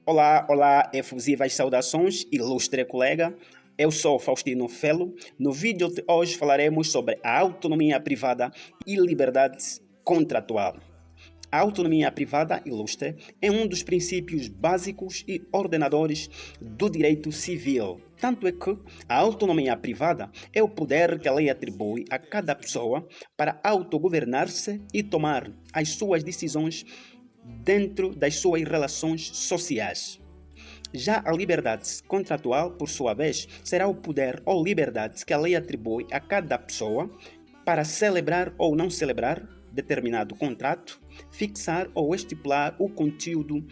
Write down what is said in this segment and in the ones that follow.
Olá, olá, efusivas saudações, ilustre colega. Eu sou Faustino Felo. No vídeo de hoje falaremos sobre a autonomia privada e liberdade contratual. A autonomia privada, ilustre, é um dos princípios básicos e ordenadores do direito civil. Tanto é que a autonomia privada é o poder que a lei atribui a cada pessoa para autogovernar-se e tomar as suas decisões dentro das suas relações sociais. Já a liberdade contratual, por sua vez, será o poder ou liberdade que a lei atribui a cada pessoa para celebrar ou não celebrar determinado contrato, fixar ou estipular o conteúdo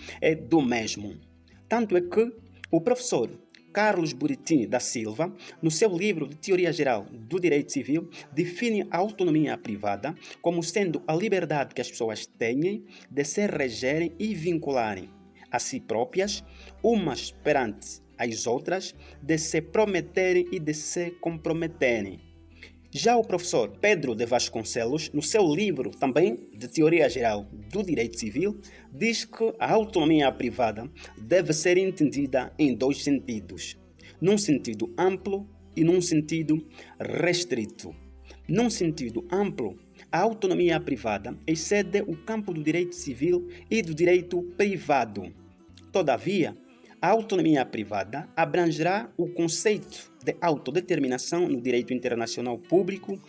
do mesmo. Tanto é que o professor Carlos Buriti da Silva, no seu livro de Teoria Geral do Direito Civil, define a autonomia privada como sendo a liberdade que as pessoas têm de se regerem e vincularem a si próprias, umas perante as outras, de se prometerem e de se comprometerem. Já o professor Pedro de Vasconcelos, no seu livro também de Teoria Geral do Direito Civil, diz que a autonomia privada deve ser entendida em dois sentidos: num sentido amplo e num sentido restrito. Num sentido amplo, a autonomia privada excede o campo do direito civil e do direito privado. Todavia, a autonomia privada abrangerá o conceito de autodeterminação no direito internacional público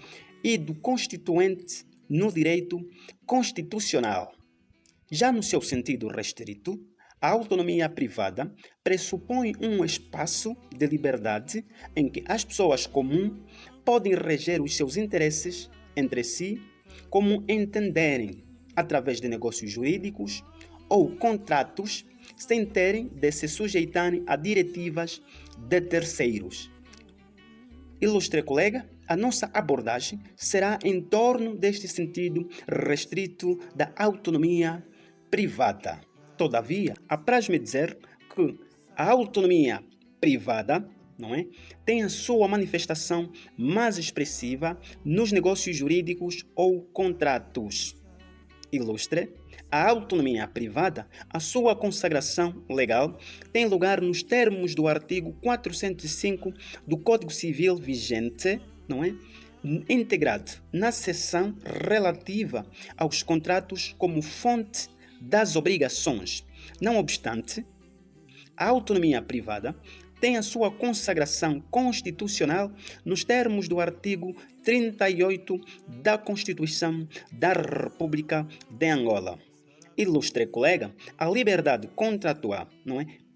e do constituinte no direito constitucional. Já no seu sentido restrito, a autonomia privada pressupõe um espaço de liberdade em que as pessoas comuns podem reger os seus interesses entre si como entenderem, através de negócios jurídicos ou contratos, sem terem de se sujeitarem a diretivas de terceiros. Ilustre colega, a nossa abordagem será em torno deste sentido restrito da autonomia privada. Todavia, apraz-me dizer que a autonomia privada, tem a sua manifestação mais expressiva nos negócios jurídicos ou contratos. Ilustre, a autonomia privada, a sua consagração legal, tem lugar nos termos do artigo 405 do Código Civil vigente, integrado na seção relativa aos contratos como fonte das obrigações. Não obstante, a autonomia privada tem a sua consagração constitucional nos termos do artigo 38 da Constituição da República de Angola. Ilustre colega, a liberdade contratual,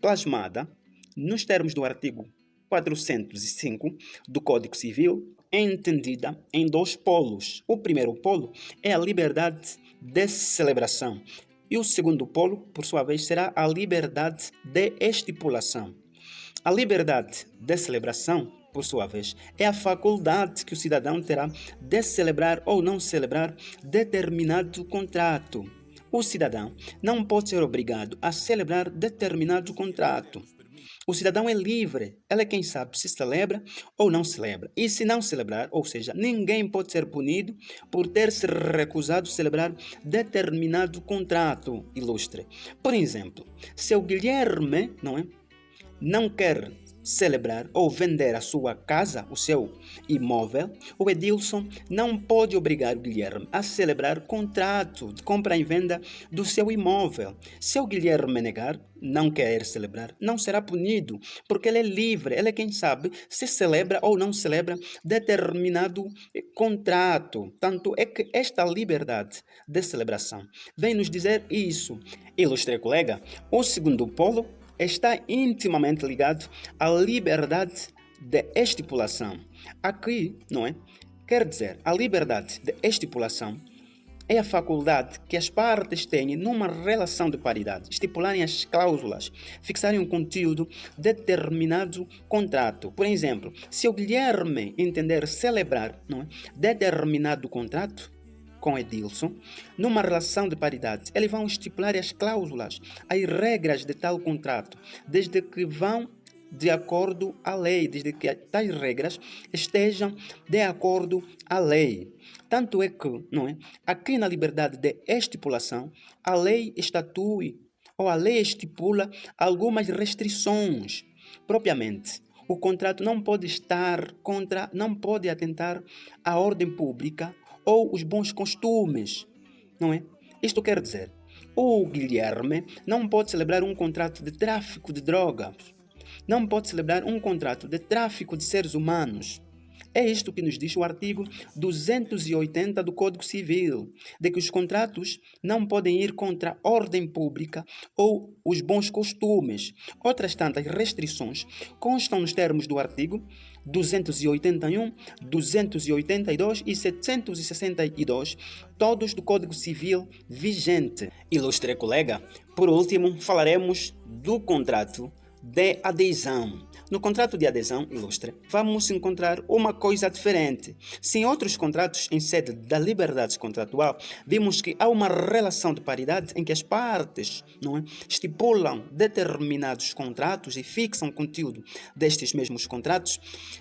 plasmada nos termos do artigo 405 do Código Civil, é entendida em dois polos. O primeiro polo é a liberdade de celebração e o segundo polo, por sua vez, será a liberdade de estipulação. A liberdade de celebração, por sua vez, é a faculdade que o cidadão terá de celebrar ou não celebrar determinado contrato. O cidadão não pode ser obrigado a celebrar determinado contrato. O cidadão é livre, ele é quem sabe se celebra ou não celebra. E se não celebrar, ou seja, ninguém pode ser punido por ter se recusado a celebrar determinado contrato, ilustre. Por exemplo, se o Guilherme, não quer celebrar ou vender a sua casa, o seu imóvel, o Edilson não pode obrigar o Guilherme a celebrar contrato de compra e venda do seu imóvel. Se o Guilherme negar, não quer celebrar, não será punido, porque ele é livre, ele é quem sabe se celebra ou não celebra determinado contrato. Tanto é que esta liberdade de celebração vem nos dizer isso. Ilustre colega, o segundo polo está intimamente ligado à liberdade de estipulação. Aqui, quer dizer, a liberdade de estipulação é a faculdade que as partes têm numa relação de paridade, estipularem as cláusulas, fixarem um conteúdo determinado contrato. Por exemplo, se o Guilherme entender celebrar determinado contrato com Edilson, numa relação de paridade, eles vão estipular as cláusulas, as regras de tal contrato, desde que vão de acordo à lei, desde que tais regras estejam de acordo à lei. Tanto é que, aqui na liberdade de estipulação, a lei estatui ou a lei estipula algumas restrições. Propriamente, o contrato não pode não pode atentar à ordem pública ou os bons costumes, não é? Isto quer dizer, o Guilherme não pode celebrar um contrato de tráfico de drogas, não pode celebrar um contrato de tráfico de seres humanos. É isto que nos diz o artigo 280 do Código Civil, de que os contratos não podem ir contra a ordem pública ou os bons costumes. Outras tantas restrições constam nos termos do artigo 281, 282 e 762, todos do Código Civil vigente. Ilustre colega, por último, falaremos do contrato de adesão. No contrato de adesão, ilustre, vamos encontrar uma coisa diferente. Se em outros contratos em sede da liberdade contratual, vimos que há uma relação de paridade em que as partes, não é, estipulam determinados contratos e fixam o conteúdo destes mesmos contratos,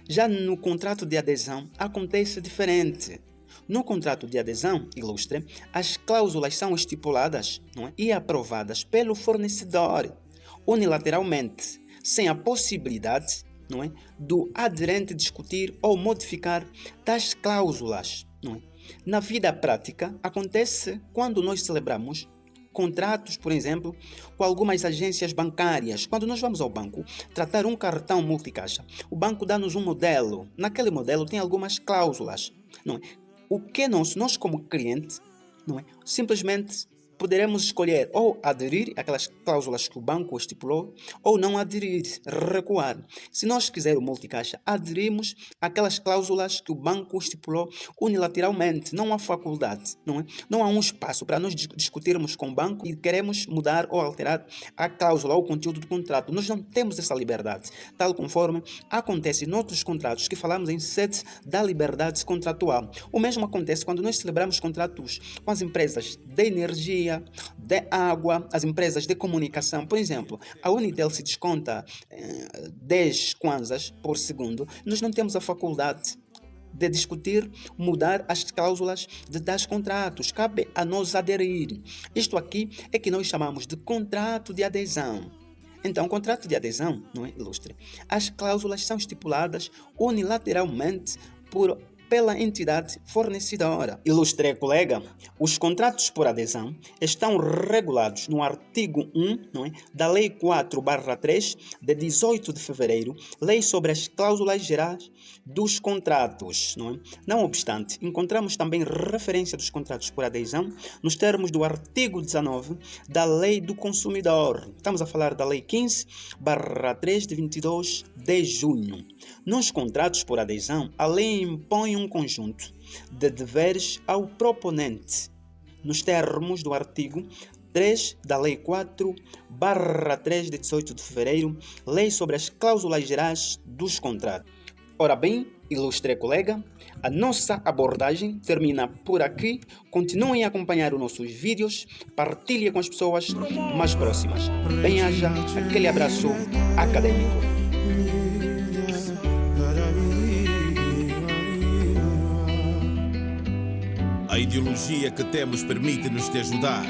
já no contrato de adesão acontece diferente. No contrato de adesão, ilustre, as cláusulas são estipuladas, não é, e aprovadas pelo fornecedor unilateralmente, sem a possibilidade, não é, do aderente discutir ou modificar tais cláusulas. Não é? Na vida prática, acontece quando nós celebramos contratos, por exemplo, com algumas agências bancárias. Quando nós vamos ao banco tratar um cartão multicaixa, o banco dá-nos um modelo. Naquele modelo tem algumas cláusulas. Não é? O que nós como cliente, não é, simplesmente poderemos escolher ou aderir àquelas cláusulas que o banco estipulou ou não aderir, recuar. Se nós quisermos multicaixa, aderimos àquelas cláusulas que o banco estipulou unilateralmente. Não há faculdade, não é? Não há um espaço para nós discutirmos com o banco e queremos mudar ou alterar a cláusula ou o conteúdo do contrato. Nós não temos essa liberdade, tal conforme acontece em outros contratos que falamos em sede da liberdade contratual. O mesmo acontece quando nós celebramos contratos com as empresas de energia, de água, as empresas de comunicação. Por exemplo, a Unitel se desconta 10 kwanzas por segundo. Nós não temos a faculdade de discutir, mudar as cláusulas de tais contratos. Cabe a nós aderir. Isto aqui é que nós chamamos de contrato de adesão. Então, o contrato de adesão, não é, ilustre? As cláusulas são estipuladas unilateralmente pela entidade fornecedora. Ilustre colega, os contratos por adesão estão regulados no artigo 1, não é, da Lei 4/3, de 18 de fevereiro, Lei sobre as cláusulas gerais dos contratos. Não obstante, encontramos também referência dos contratos por adesão nos termos do artigo 19 da Lei do Consumidor. Estamos a falar da Lei 15/3, de 22 de junho. Nos contratos por adesão, a lei impõe um conjunto de deveres ao proponente, nos termos do artigo 3 da Lei 4/3 de 18 de fevereiro, Lei sobre as cláusulas gerais dos contratos. Ora bem, ilustre colega, a nossa abordagem termina por aqui. Continuem a acompanhar os nossos vídeos, partilhe com as pessoas mais próximas. Bem-aja, aquele abraço acadêmico. A ideologia que temos permite-nos te ajudar.